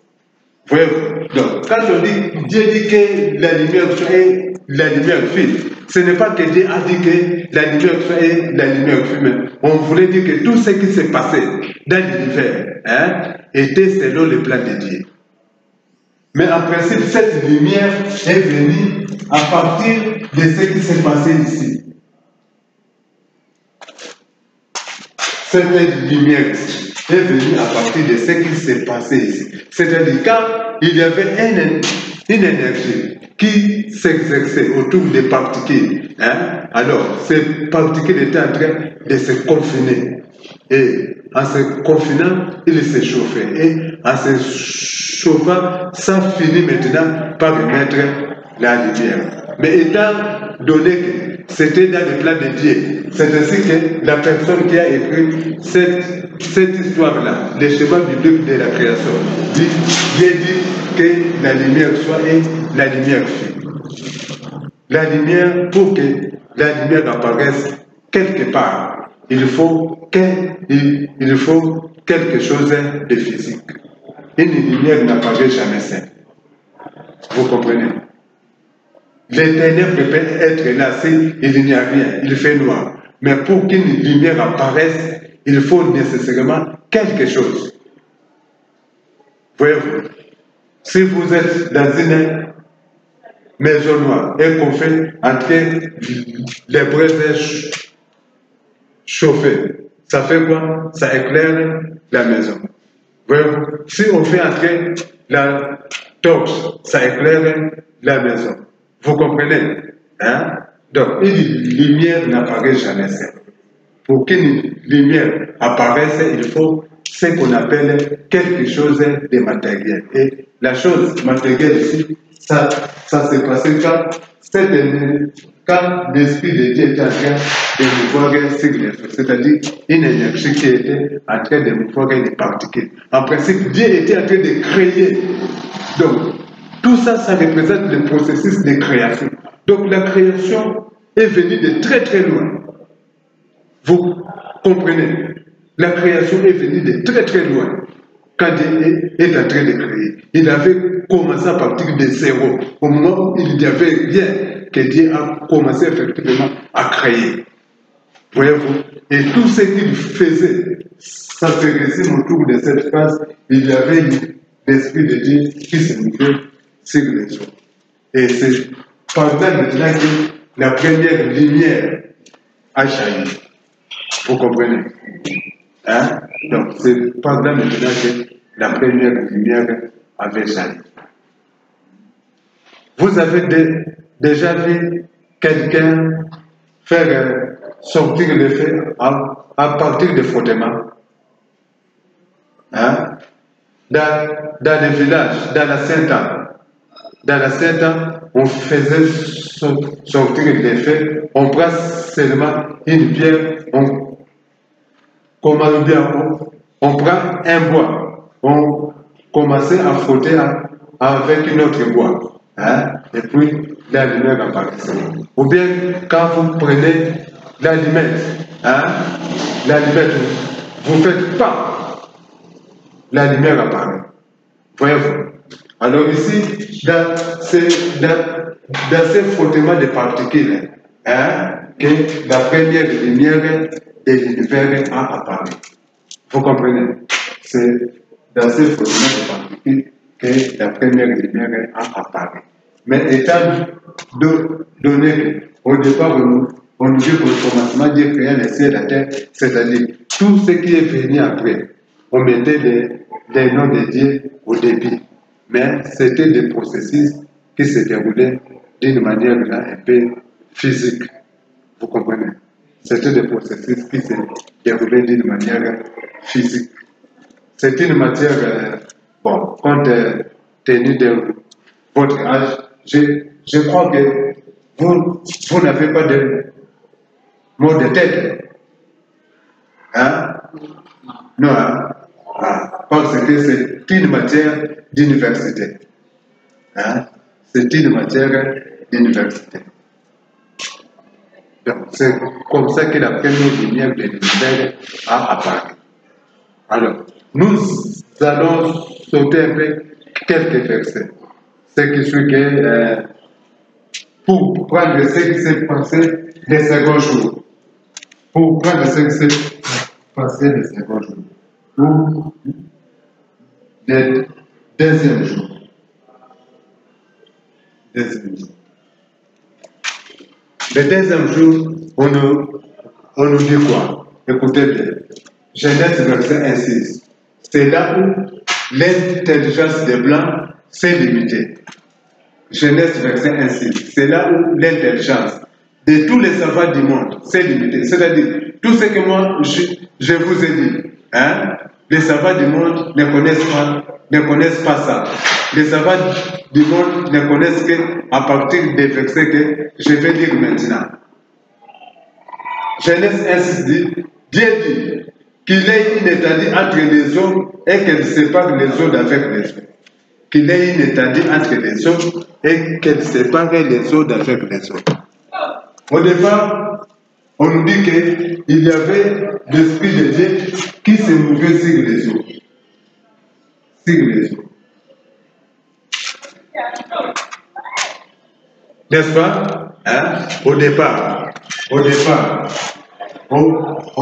A: Voyez-vous? Donc, quand on dit, Dieu dit que la lumière est la lumière file, ce n'est pas que Dieu a dit que la lumière est la lumière file, mais on voulait dire que tout ce qui s'est passé dans l'univers était selon le plan de Dieu. Mais en principe, cette lumière est venue à partir de ce qui s'est passé ici. Cette lumière est venue à partir de ce qui s'est passé ici. C'est-à-dire quand il y avait une énergie qui s'exerçait autour des particules, alors ces particules étaient en train de se confiner. Et en se confinant, il se chauffait. Et en se chauffant, ça finit maintenant par émettre la lumière. Mais étant donné que c'était dans le plan de Dieu, c'est ainsi que la personne qui a écrit cette histoire-là, le schéma biblique de la création, Dieu dit que la lumière soit et la lumière fut. La lumière, pour que la lumière apparaisse quelque part, il faut quelque chose de physique. Une lumière n'apparaît jamais seule. Vous comprenez? Les ténèbres peuvent être là s'il n'y a rien, il fait noir. Mais pour qu'une lumière apparaisse, il faut nécessairement quelque chose. Voyez-vous? Si vous êtes dans une maison noire et qu'on fait entrer les braises chauffées, ça fait quoi? Ça éclaire la maison. Voyez-vous? Si on fait entrer la torche, ça éclaire la maison. Vous comprenez? Donc, une lumière n'apparaît jamais seule. Pour qu'une lumière apparaisse, il faut ce qu'on appelle quelque chose de matériel. Et la chose matérielle ici, ça s'est passé quand l'Esprit de Dieu était en train de mouvoir sur les feux, c'est-à-dire une énergie qui était en train de mouvoir les particules. En principe, Dieu était en train de créer. Donc, tout ça, ça représente le processus de création. Donc, la création est venue de très très loin. Vous comprenez? La création est venue de très très loin. Quand Dieu est en train de créer, il avait commencé à partir de zéro. Au moment où il n'y avait rien, que Dieu a commencé effectivement à créer. Voyez-vous? Et tout ce qu'il faisait, ça se résume autour de cette phase. Il y avait l'Esprit de Dieu qui se mouvait sur les eaux. Et c'est pendant maintenant que la première lumière a jailli. Vous comprenez? Donc, c'est pendant maintenant que la première lumière avait jailli. Vous avez déjà vu quelqu'un faire sortir le feu à partir de frottements? Dans les villages, dans la Sainte-Anne, on faisait sortir les feux, on prend seulement une pierre, on prend un bois, on commençait à frotter avec une autre bois. Et puis la lumière apparaissait. Ou bien quand vous prenez l'allumette, vous ne faites pas, la lumière apparaît. Voyez-vous? Alors ici, dans ces frottements de particules, que la première lumière de l'univers a apparu. Vous comprenez? C'est dans ces frottements de particules que la première lumière a apparu. Mais étant donné qu'au départ, on nous dit qu'au commencement, Dieu créa les cieux et la terre, c'est-à-dire tout ce qui est venu après. On mettait les noms de Dieu au début. Mais c'était des processus qui se déroulaient d'une manière un peu physique. Vous comprenez? C'était des processus qui se déroulaient d'une manière physique. C'est une matière, bon, compte tenu de votre âge, je crois que vous n'avez pas de mot de tête. Hein? Non, hein? Parce que c'est une matière d'université. Hein? C'est une matière d'université. Donc, c'est comme ça que la première lumière de l'univers a apparu. Alors, nous allons sauter un peu quelques versets. Ce qui suit que, pour prendre ce qui s'est passé les seconds jours. Pour prendre ce qui s'est passé les seconds jours. Ou les deuxième jour. Le deuxième jour, on nous dit quoi? Écoutez bien. Genèse verset 1-6. C'est là où l'intelligence des Blancs s'est limitée. Genèse verset 1-6. C'est là où l'intelligence de tous les savants du monde s'est limitée. C'est-à-dire, tout ce que moi je vous ai dit, hein, les savants du monde ne connaissent pas ça. Les savants du monde ne connaissent qu'à partir des versets que je vais dire maintenant. Genèse 1:6 dit, Dieu dit qu'il ait une étendue entre les eaux et qu'elle sépare les eaux d'avec les eaux. Qu'il ait une étendue entre les eaux et qu'elle sépare les eaux d'avec les eaux. Au départ, on nous dit qu'il y avait l'Esprit de Dieu qui se mouvait sur les eaux. Sur les eaux. N'est-ce pas? Hein? Au départ, on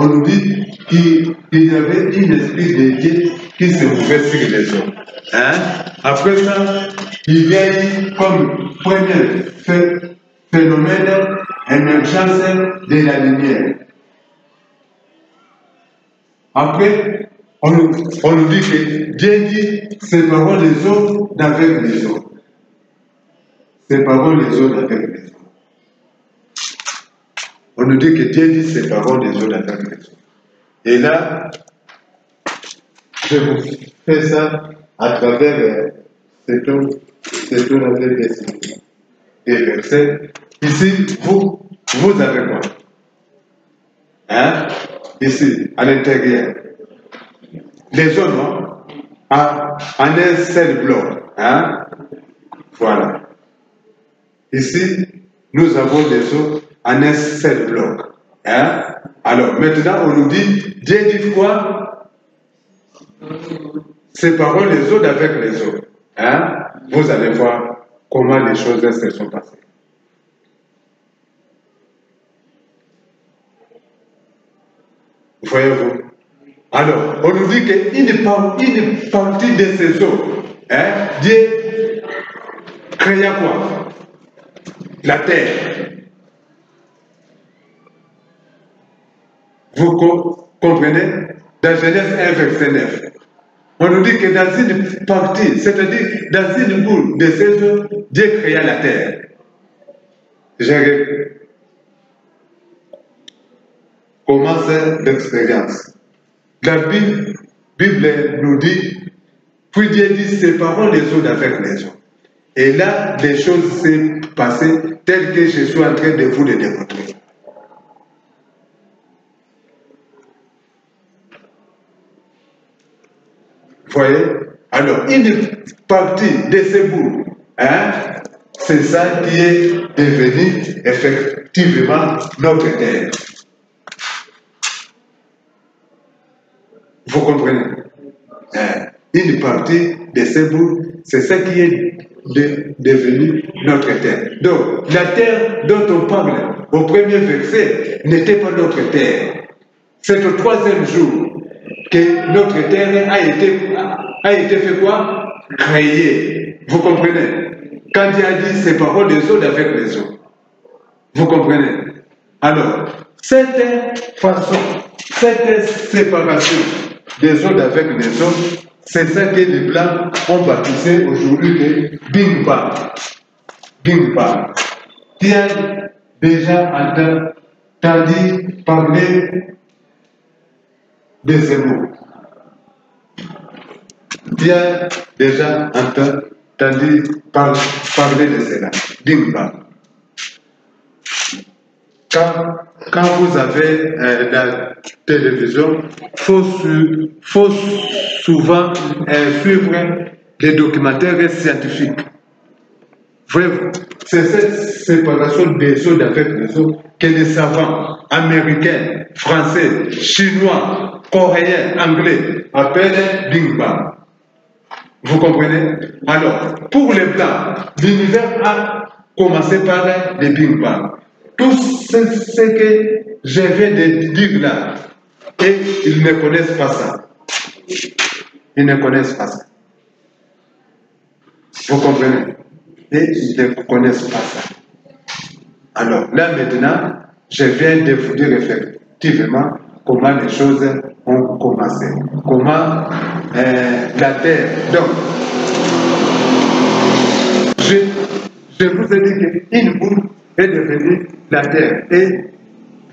A: nous dit qu'il y avait un esprit de Dieu qui se mouvait sur les eaux. Hein? Après ça, il y a eu comme premier phénomène émergence de la lumière. Après, on nous dit que Dieu dit séparons les eaux d'avec les eaux. Séparons les eaux d'avec les eaux. On nous dit que Dieu dit séparons les eaux d'avec les eaux. Et là, je vous fais ça à travers cette eau avec des versets. Ici, vous avez quoi? Hein? Ici, à l'intérieur. Les eaux, non? En un seul bloc. Hein? Voilà. Ici, nous avons des eaux en un seul bloc. Hein? Alors, maintenant, on nous dit, Dieu dit quoi? Séparons les eaux d'avec les eaux. Hein? Vous allez voir comment les choses se sont passées. Voyez-vous? Alors, on nous dit qu'une partie de ces eaux, hein, Dieu créa quoi? La terre. Vous comprenez? Dans Genèse 1, verset 9. On nous dit que dans une partie, c'est-à-dire dans une boule de ces eaux, Dieu créa la terre. J'ai commencé l'expérience. La Bible nous dit, puis Dieu dit, séparons les eaux d'avec les eaux. Et là, les choses s'est passées telles que je suis en train de vous les démontrer. Vous voyez? Alors, une partie de ces bouts, hein, c'est ça qui est devenu effectivement notre terre. Vous comprenez? Une partie de ces bouts c'est ça qui est devenu notre terre. Donc, la terre dont on parle au premier verset n'était pas notre terre. C'est au troisième jour que notre terre a été fait quoi? Créée. Vous comprenez? Quand Dieu a dit séparons les eaux avec les eaux. Vous comprenez? Alors, cette façon, cette séparation des eaux avec les eaux, c'est ça que les Blancs ont baptisé aujourd'hui de Big Bang. Big Bang. Tu as déjà entendu parler de ces mots. Tu as déjà entendu parler de cela. Big Bang. Quand vous avez la télévision, il faut souvent suivre les documentaires scientifiques. Voyez-vous, c'est cette séparation des eaux avec les eaux que les savants américains, français, chinois, coréens, anglais appellent Big Bang. Vous comprenez? Alors, pour les Blancs, l'univers a commencé par le Big Bang. Tout ce que je viens de dire là, et ils ne connaissent pas ça. Ils ne connaissent pas ça. Vous comprenez? Et ils ne connaissent pas ça. Alors, là maintenant, je viens de vous dire effectivement comment les choses ont commencé. Comment la terre. Donc, je vous ai dit qu'une boule est devenue la terre et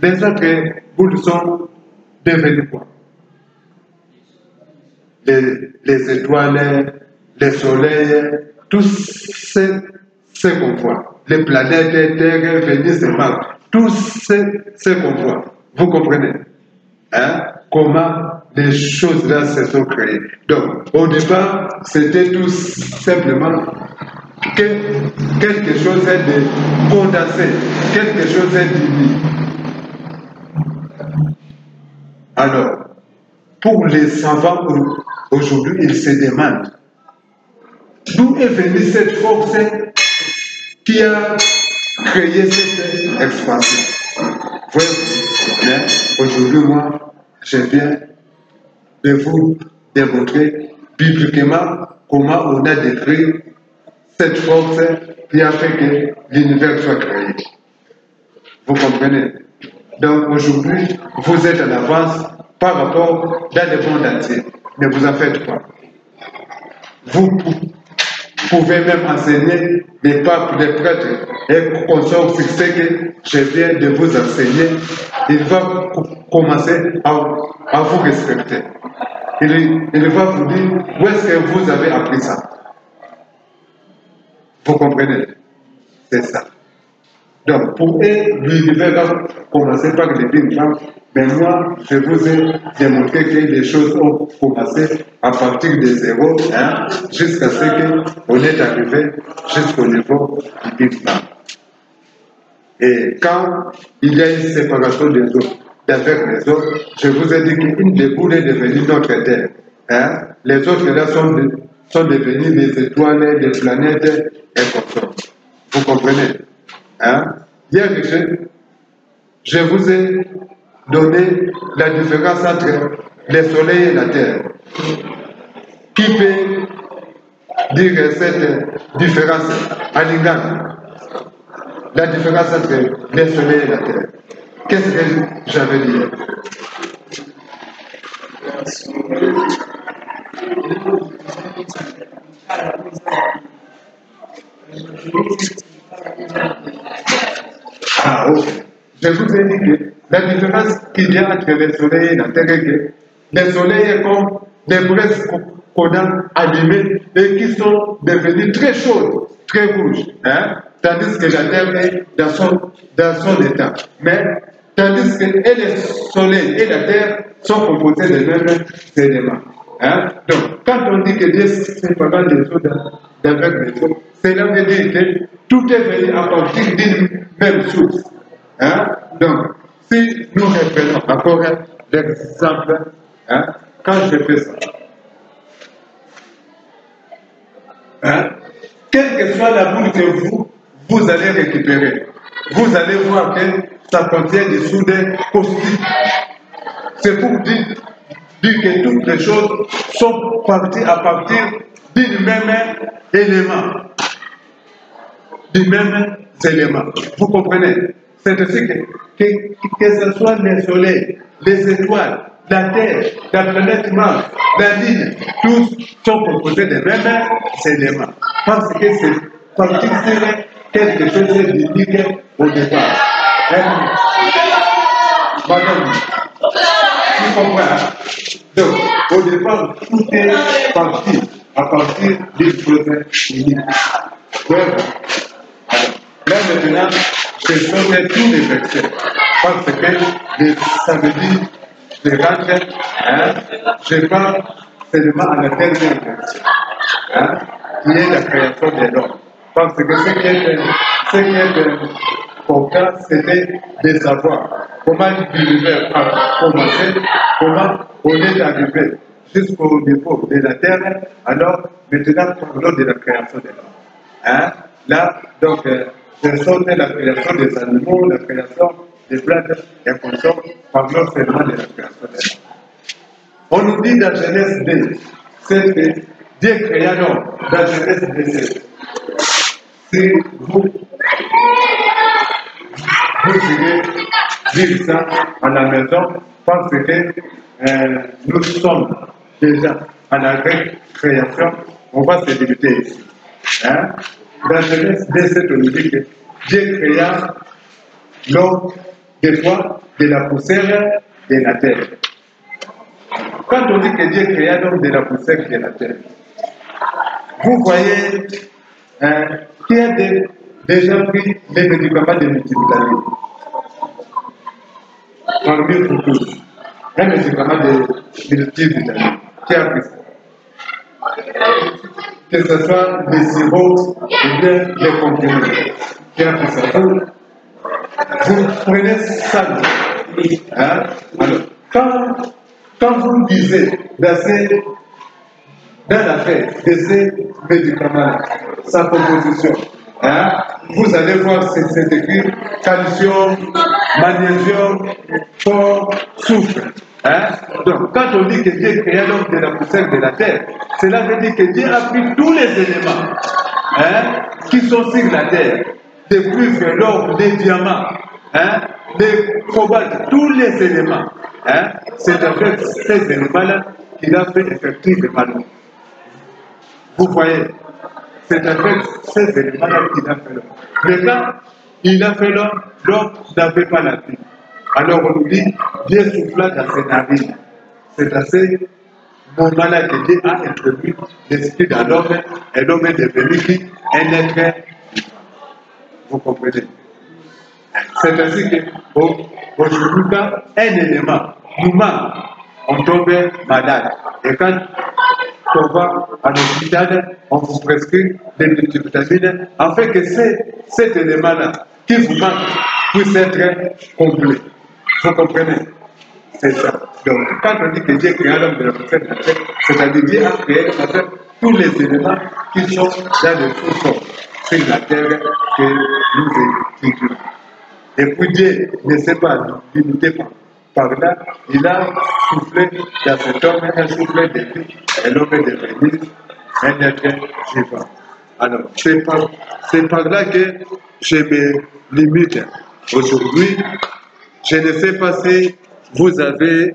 A: les autres boules sont devenues quoi? Les étoiles, les soleils, tout ce qu'on voit, les planètes, Terre, Vénus et Mars, tout ce qu'on voit. Vous comprenez? Hein? Comment les choses-là se sont créées. Donc, au départ, c'était tout simplement quelque chose de condensé, quelque chose d'infini. Alors, pour les savants aujourd'hui, ils se demandent d'où est venue cette force qui a créé cette expansion. Voyez-vous, aujourd'hui, moi, je viens de vous démontrer bibliquement comment on a décrit cette force qui a fait que l'univers soit créé. Vous comprenez? Donc aujourd'hui, vous êtes en avance par rapport dans le monde entier. Ne vous en faites pas. Vous pouvez même enseigner les papes, les prêtres et consorts sur ce que je viens de vous enseigner. Il va commencer à vous respecter. Il va vous dire où est-ce que vous avez appris ça. Vous comprenez? C'est ça. Donc, pour eux, l'univers a commencé par les Big Bang, mais moi, je vous ai démontré que les choses ont commencé à partir de zéro, hein, jusqu'à ce qu'on est arrivé jusqu'au niveau du Big Bang. Et quand il y a une séparation des eaux, avec les autres, je vous ai dit qu'une des boules est devenue notre Terre. Hein. Les autres là sont devenus des étoiles, des planètes et consorts. Vous comprenez? Hein? Hier, je vous ai donné la différence entre le soleil et la terre. Qui peut dire cette différence à Lingam? La différence entre le soleil et la terre. Qu'est-ce que j'avais dit? Ah, ok. Je vous ai dit que la différence qu'il y a entre le soleil et la terre est que le soleil est comme des braises qu'on a allumées et qui sont devenues très chaudes, très rouges. Hein? Tandis que la terre est dans son état. Mais tandis que et le soleil et la terre sont composés des mêmes éléments. Hein? Donc, quand on dit que Dieu sépare les eaux d'avec les eaux, cela veut dire que tout est venu à partir d'une même source. Hein? Donc, si nous reprenons encore l'exemple, hein, quand je fais ça, Hein? Quelle que soit la boule que vous allez récupérer, vous allez voir que ça contient des soudés caustiques. C'est pour dire que toutes les choses sont parties à partir du même élément. Du même élément. Vous comprenez? C'est ainsi que ce soit le soleil, les étoiles, la Terre, la planète Mars, la Lune, tous sont composés des mêmes éléments. Parce que c'est parti sur quelque chose d'unique au départ. Madame, tu comprends? Donc, au départ, tout est parti à partir d'une chose unique. Voilà. Là maintenant, je saurais tous les versets, parce que ça veut dire, je rentre, hein, je parle seulement à la dernière verset, hein, qui est la création de l'homme. Parce que ce qui est important, c'était de savoir comment l'univers a commencé, comment on est arrivé jusqu'au niveau de la terre. Alors, maintenant, parlons de la création de l'homme. Hein? Là, donc, je saute la création des animaux, la création des plantes et consorts, parlons seulement de la création de l'homme. On nous dit dans Genèse 2, c'est que Dieu créa l'homme, dans Genèse 2. Si vous irez dire ça à la maison, parce que nous sommes déjà à la création, on va se limiter ici. Hein? Dans Genèse 2, on nous dit que Dieu créa l'homme des fois de la poussière de la terre. Quand on dit que Dieu créa l'homme de la poussière de la terre, vous voyez qui a déjà pris les médicaments de multivitamines. Parmi vous tous, un médicament de multivitamines. Qui a pris ça? Que ce soit des sirops ou bien des comprimés. Qui a pris ça? Vous prenez ça. Hein? Alors, quand vous lisez dans la fête de ces médicaments, sa composition, hein, vous allez voir c'est écrit calcium, magnésium, phosphore, soufre. Hein? Donc, quand on dit que Dieu créa l'homme de la poussière de la terre, cela veut dire que Dieu a pris tous les éléments, hein, qui sont sur la terre, des cuivres, l'or, les diamants, hein, les cobalt, tous les éléments. Hein? C'est avec ces éléments-là qu'il a fait effectivement l'homme. Vous voyez, c'est avec ces éléments-là qu'il a fait l'homme. Mais quand il a fait l'homme, l'homme n'avait pas la vie. Alors on nous dit, Dieu souffla dans ses narines. C'est à ce moment-là que Dieu a introduit l'esprit dans l'homme et l'homme est devenu un être vivant. Vous comprenez? C'est ainsi qu'aujourd'hui, quand un élément nous manque, on tombe malade. Et quand on va à l'hôpital, on vous prescrit des multivitamines, afin que cet élément-là qui vous manque puisse être complet. Vous comprenez? C'est ça. Donc, quand on dit que Dieu créa l'homme de la poussière de la terre, c'est-à-dire Dieu a créé tous les éléments qui sont dans le sous-sol, sur la terre que nous vivons. Et puis Dieu ne s'est pas limité par là, il a soufflé dans cet homme un souffle de vie, et l'homme est devenu un être vivant. Alors, c'est par là que je me limite aujourd'hui. Je ne sais pas si vous avez